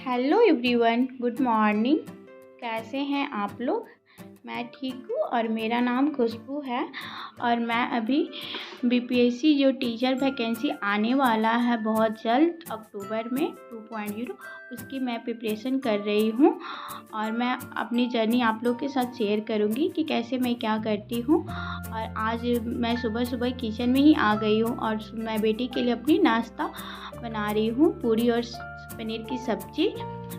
Hello everyone, good morning. कैसे हैं आप लोग? मैं ठीक हूँ और मेरा नाम खुशबू है और मैं अभी बीपीएससी जो टीचर वैकेंसी आने वाला है बहुत जल्द अक्टूबर में 2.0 उसकी मैं प्रिपरेशन कर रही हूँ और मैं अपनी जर्नी आप लोग के साथ शेयर करूँगी कि कैसे मैं क्या करती हूँ। और आज मैं सुबह सुबह किचन में ही आ गई हूँ और मैं बेटी के लिए अपनी नाश्ता बना रही हूँ, पूरी और पनीर की सब्जी।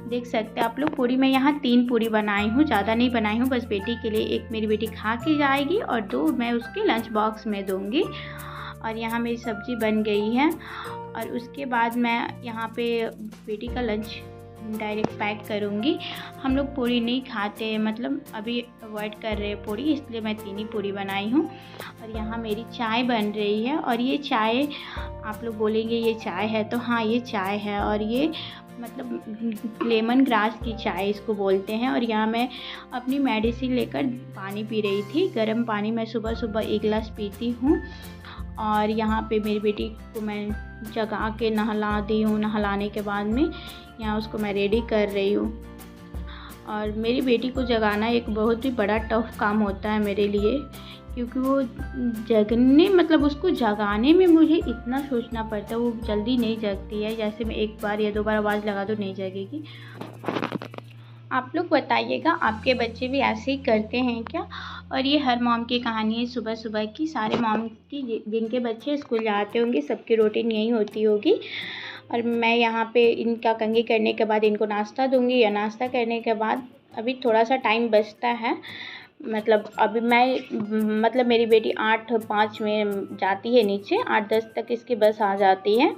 देख सकते हैं आप लोग, पूरी मैं यहाँ 3 पूरी बनाई हूँ, ज़्यादा नहीं बनाई हूँ, बस बेटी के लिए। एक मेरी बेटी खा के जाएगी और 2 मैं उसके लंच बॉक्स में दूँगी। और यहाँ मेरी सब्ज़ी बन गई है और उसके बाद मैं यहाँ पे बेटी का लंच डायरेक्ट पैक करूँगी। हम लोग पूरी नहीं खाते, मतलब अभी अवॉइड कर रहे हैं पूरी, इसलिए मैं 3 ही पूरी बनाई हूँ। और यहाँ मेरी चाय बन रही है और ये चाय आप लोग बोलेंगे ये चाय है, तो हाँ ये चाय है और ये मतलब लेमन ग्रास की चाय इसको बोलते हैं। और यहाँ मैं अपनी मेडिसिन लेकर पानी पी रही थी, गर्म पानी मैं सुबह सुबह 1 गिलास पीती हूँ। और यहाँ पे मेरी बेटी को मैं जगा के नहला दी हूँ, नहलाने के बाद में यहाँ उसको मैं रेडी कर रही हूँ। और मेरी बेटी को जगाना एक बहुत ही बड़ा टफ काम होता है मेरे लिए, क्योंकि वो जगने मतलब उसको जगाने में मुझे इतना सोचना पड़ता है, वो जल्दी नहीं जगती है। जैसे मैं 1 बार या 2 बार आवाज़ लगा दो नहीं जगेगी। आप लोग बताइएगा आपके बच्चे भी ऐसे ही करते हैं क्या? और ये हर मॉम की कहानी है सुबह सुबह की, सारे मॉम की जिनके बच्चे स्कूल जाते होंगे सबकी रूटीन यही होती होगी। और मैं यहाँ पे इनका कंघी करने के बाद इनको नाश्ता दूँगी या नाश्ता करने के बाद अभी थोड़ा सा टाइम बचता है, मतलब अभी मैं मतलब मेरी बेटी 8:05 में जाती है नीचे, 8:10 तक इसकी बस आ जाती है,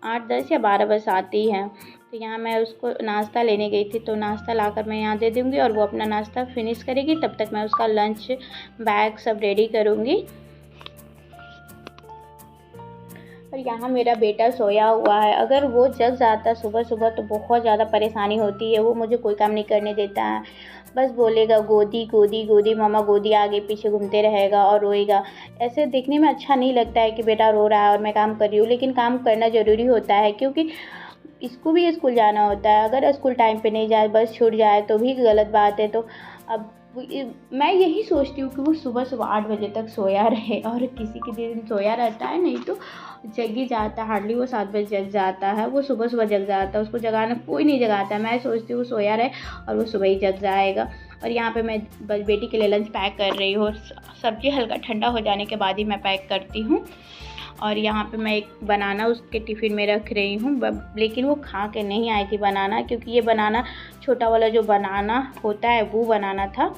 8:10 या 12 बस आती है। तो यहाँ मैं उसको नाश्ता लेने गई थी, तो नाश्ता लाकर मैं यहाँ दे दूँगी और वो अपना नाश्ता फिनिश करेगी, तब तक मैं उसका लंच बैग सब रेडी करूँगी। और यहाँ मेरा बेटा सोया हुआ है, अगर वो जग जाता सुबह सुबह तो बहुत ज़्यादा परेशानी होती है। वो मुझे कोई काम नहीं करने देता है, बस बोलेगा गोदी गोदी गोदी मम्मा गोदी, आगे पीछे घूमते रहेगा और रोएगा। ऐसे देखने में अच्छा नहीं लगता है कि बेटा रो रहा है और मैं काम कर रही हूँ, लेकिन काम करना ज़रूरी होता है क्योंकि इसको भी स्कूल जाना होता है। अगर स्कूल टाइम पे नहीं जाए, बस छूट जाए तो भी गलत बात है। तो अब मैं यही सोचती हूँ कि वो सुबह सुबह 8 बजे तक सोया रहे, और किसी के दिन सोया रहता है, नहीं तो जग ही जाता है। हार्डली वो 7 बजे जग जाता है, वो सुबह सुबह जग जाता है, उसको जगाना कोई नहीं जगाता है। मैं सोचती हूँ सोया रहे और वो सुबह ही जग जाएगा। और यहाँ पे मैं बस बेटी के लिए लंच पैक कर रही हूँ, सब्ज़ी हल्का ठंडा हो जाने के बाद ही मैं पैक करती हूँ। और यहाँ पे मैं एक बनाना उसके टिफ़िन में रख रही हूँ, लेकिन वो खा के नहीं आई थी बनाना, क्योंकि ये बनाना छोटा वाला जो बनाना होता है वो बनाना था,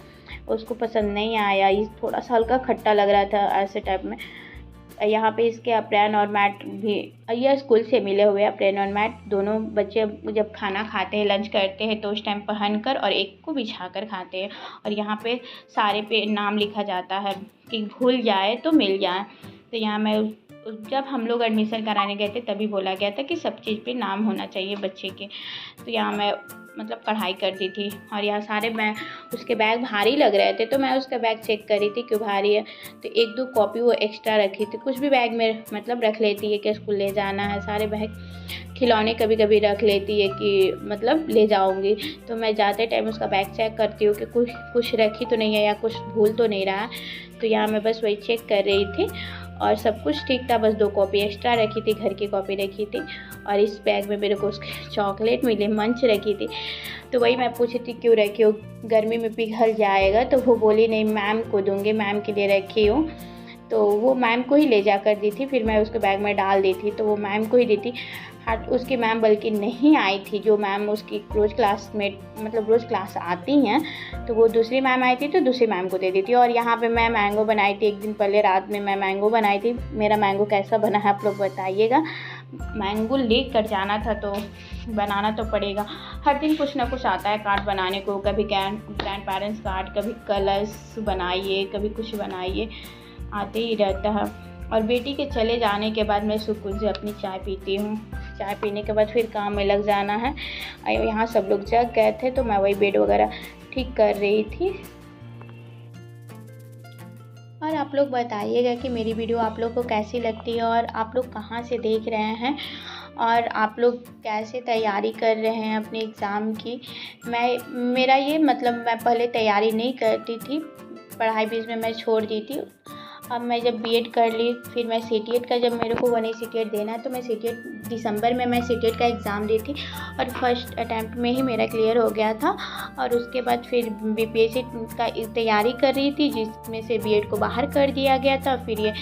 उसको पसंद नहीं आया। ये थोड़ा सा हल्का खट्टा लग रहा था ऐसे टाइप में। यहाँ पे इसके अप्रैन और मैट भी ये स्कूल से मिले हुए, अप्रैन और मैट दोनों बच्चे जब खाना खाते हैं, लंच करते हैं तो उस टाइम पहन कर और एक को बिछा कर खाते हैं। और यहाँ पे सारे पे नाम लिखा जाता है कि भूल जाए तो मिल जाए। तो यहाँ मैं जब हम लोग एडमिशन कराने गए थे तभी बोला गया था कि सब चीज़ पे नाम होना चाहिए बच्चे के। तो यहाँ मैं मतलब कढ़ाई करती थी और यहाँ सारे मैं उसके बैग भारी लग रहे थे, तो मैं उसका बैग चेक कर रही थी क्यों भारी है। तो 1-2 कॉपी वो एक्स्ट्रा रखी थी, कुछ भी बैग में मतलब रख लेती है कि स्कूल ले जाना है। सारे बैग खिलौने कभी कभी रख लेती है कि मतलब ले जाऊंगी, तो मैं जाते टाइम उसका बैग चेक करती हूँ कि कुछ रखी तो नहीं है या कुछ भूल तो नहीं रहा है। तो यहाँ मैं बस वही चेक कर रही थी और सब कुछ ठीक था, बस 2 कॉपी एक्स्ट्रा रखी थी, घर की कॉपी रखी थी। और इस बैग में मेरे को उसकी चॉकलेट मिली, मंच रखी थी। तो वही मैं पूछी थी क्यों रखी हो, गर्मी में पिघल जाएगा। तो वो बोली नहीं मैम को दूँगी, मैम के लिए रखी हूँ। तो वो मैम को ही ले जा कर दी थी, फिर मैं उसके बैग में डाल दी थी, तो वो मैम को ही दी थी। उसकी मैम बल्कि नहीं आई थी, जो मैम उसकी रोज़ क्लासमेट मतलब रोज़ क्लास आती हैं, तो वो दूसरी मैम आई थी तो दूसरी मैम को दे दी थी। और यहाँ पे मैं मैंगो बनाई थी, 1 दिन पहले रात में मैं मैंगो बनाई थी। मेरा मैंगो कैसा बना है आप लोग बताइएगा। मैंगो ले कर जाना था तो बनाना तो पड़ेगा, हर दिन कुछ ना कुछ आता है कार्ड बनाने को, कभी ग्रैंड पेरेंट्स कार्ड, कभी कलर्स बनाइए, कभी कुछ बनाइए, आते ही रहता है। और बेटी के चले जाने के बाद मैं सुकून से अपनी चाय पीती हूँ। चाय पीने के बाद फिर काम में लग जाना है। यहाँ सब लोग जग गए थे तो मैं वही बेड वगैरह ठीक कर रही थी। और और आप लोग बताइएगा कि मेरी वीडियो आप लोग को कैसी लगती है और आप लोग कहाँ से देख रहे हैं और आप लोग कैसे तैयारी कर रहे हैं अपने एग्ज़ाम की। मेरा ये मतलब मैं पहले तैयारी नहीं करती थी, पढ़ाई बीच में मैं छोड़ दी थी। अब मैं जब बीएड कर ली, फिर मैं सीटीएट का, जब मेरे को 1A सीटीएट देना है तो मैं सीटीएट दिसंबर में मैं सीटीएट का एग्ज़ाम दी थी और फर्स्ट अटैम्प्ट में ही मेरा क्लियर हो गया था। और उसके बाद फिर बीपीएससी का तैयारी कर रही थी, जिसमें से बीएड को बाहर कर दिया गया था। फिर ये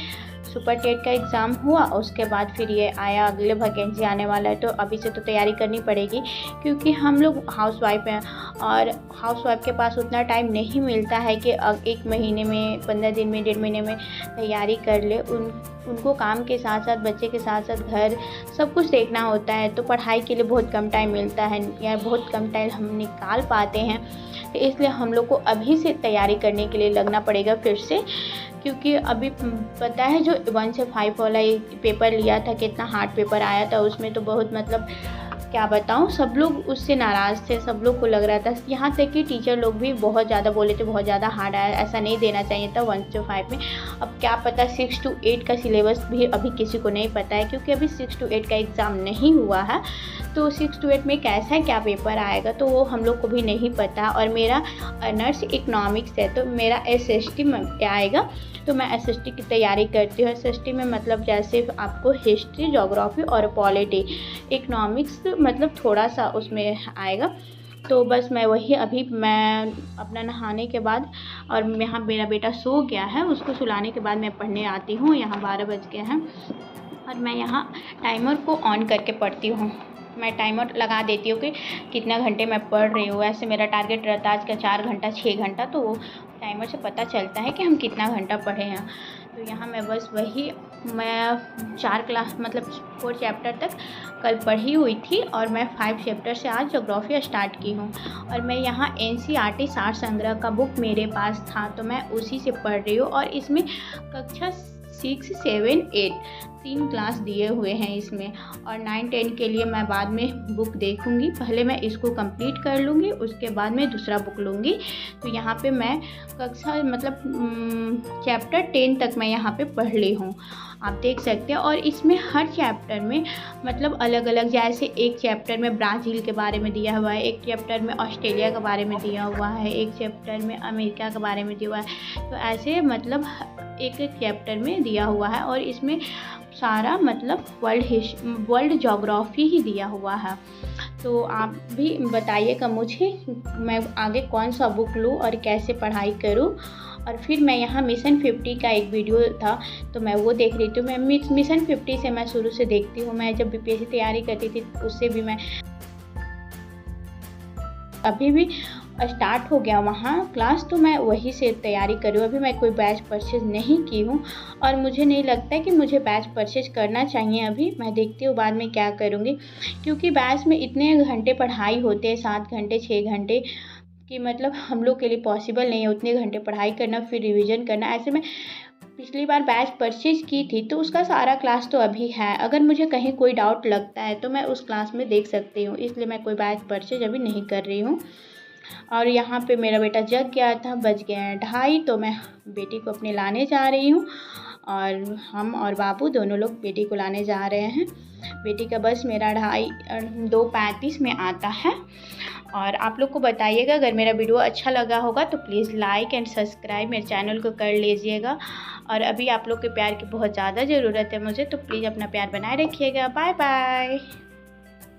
सुपर टेट का एग्ज़ाम हुआ, उसके बाद फिर ये आया अगले वैकेंसी आने वाला है, तो अभी से तो तैयारी करनी पड़ेगी क्योंकि हम लोग हाउसवाइफ हैं और हाउसवाइफ के पास उतना टाइम नहीं मिलता है कि एक महीने में, 15 दिन में, 1.5 महीने में तैयारी कर ले। उनको काम के साथ साथ, बच्चे के साथ साथ घर सब कुछ देखना होता है, तो पढ़ाई के लिए बहुत कम टाइम मिलता है या बहुत कम टाइम हम निकाल पाते हैं। तो इसलिए हम लोग को अभी से तैयारी करने के लिए लगना पड़ेगा फिर से, क्योंकि अभी पता है जो 1 से 5 वाला एक पेपर लिया था, कितना हार्ड पेपर आया था उसमें, तो बहुत मतलब क्या बताऊँ, सब लोग उससे नाराज़ थे, सब लोग को लग रहा था, यहाँ तक कि टीचर लोग भी बहुत ज़्यादा बोले थे बहुत ज़्यादा हार्ड आया, ऐसा नहीं देना चाहिए था 1 से 5 में। अब क्या पता 6 to 8 का सिलेबस भी अभी किसी को नहीं पता है, क्योंकि अभी 6 to 8 का एग्ज़ाम नहीं हुआ है, तो 6 to 8 में कैसा क्या पेपर आएगा तो वो हम लोग को भी नहीं पता। और मेरा ऑनर्स इकोनॉमिक्स है, तो मेरा SST में आएगा, तो मैं SST की तैयारी करती हूँ। SST में मतलब जैसे आपको हिस्ट्री, ज्योग्राफी और पॉलिटी, इकोनॉमिक्स मतलब थोड़ा सा उसमें आएगा। तो बस मैं वही, अभी मैं अपना नहाने के बाद, और यहाँ मेरा बेटा सो गया है, उसको सुलाने के बाद मैं पढ़ने आती हूँ। यहाँ 12 बज गए हैं और मैं यहाँ टाइमर को ऑन करके पढ़ती हूँ। मैं टाइमर लगा देती हूँ कि कितना घंटे मैं पढ़ रही हूँ। ऐसे मेरा टारगेट रहता है आज का 4 घंटा 6 घंटा, तो वो टाइमर से पता चलता है कि हम कितना घंटा पढ़े हैं। तो यहाँ मैं बस वही, मैं 4 क्लास मतलब 4 चैप्टर तक कल पढ़ी हुई थी और मैं 5 चैप्टर से आज ज्योग्राफी स्टार्ट की हूँ। और मैं यहाँ NCERT सार संग्रह का बुक मेरे पास था, तो मैं उसी से पढ़ रही हूँ। और इसमें कक्षा 6, 7, 8 3 क्लास दिए हुए हैं इसमें, और 9, 10 के लिए मैं बाद में बुक देखूंगी। पहले मैं इसको कंप्लीट कर लूँगी, उसके बाद मैं दूसरा बुक लूँगी। तो यहाँ पे मैं कक्षा मतलब चैप्टर 10 तक मैं यहाँ पे पढ़ ली हूँ, आप देख सकते हैं। और इसमें हर चैप्टर में मतलब अलग अलग, जैसे एक चैप्टर में ब्राज़ील के बारे में दिया हुआ है, एक चैप्टर में ऑस्ट्रेलिया के बारे में दिया हुआ है, एक चैप्टर में अमेरिका के बारे में दिया हुआ है। तो ऐसे मतलब एक एक चैप्टर में दिया हुआ है, और इसमें सारा मतलब वर्ल्ड ज्योग्राफी ही दिया हुआ है। तो आप भी बताइएगा मुझे मैं आगे कौन सा बुक लूँ और कैसे पढ़ाई करूँ। और फिर मैं यहाँ मिशन 50 का एक वीडियो था, तो मैं वो देख रही थी। मैं मिशन 50 से मैं शुरू से देखती हूँ, मैं जब बीपीएससी तैयारी करती थी उससे भी मैं, अभी भी स्टार्ट हो गया वहाँ क्लास, तो मैं वही से तैयारी करूँ। अभी मैं कोई बैच परचेज़ नहीं की हूँ और मुझे नहीं लगता है कि मुझे बैच परचेज़ करना चाहिए। अभी मैं देखती हूँ बाद में क्या करूँगी, क्योंकि बैच में इतने घंटे पढ़ाई होते हैं, 7 घंटे 6 घंटे कि मतलब हम लोग के लिए पॉसिबल नहीं है उतने घंटे पढ़ाई करना, फिर रिविज़न करना। ऐसे में पिछली बार बैच परचेज़ की थी तो उसका सारा क्लास तो अभी है, अगर मुझे कहीं कोई डाउट लगता है तो मैं उस क्लास में देख सकती हूँ, इसलिए मैं कोई बैच परचेज़ अभी नहीं कर रही हूँ। और यहाँ पे मेरा बेटा जग गया था, बज गए हैं 2:30, तो मैं बेटी को अपने लाने जा रही हूँ, और हम और बाबू दोनों लोग बेटी को लाने जा रहे हैं। बेटी का बस मेरा 2:35 में आता है। और आप लोग को बताइएगा अगर मेरा वीडियो अच्छा लगा होगा तो प्लीज़ लाइक एंड सब्सक्राइब मेरे चैनल को कर लीजिएगा। और अभी आप लोग के प्यार की बहुत ज़्यादा ज़रूरत है मुझे, तो प्लीज़ अपना प्यार बनाए रखिएगा। Bye bye.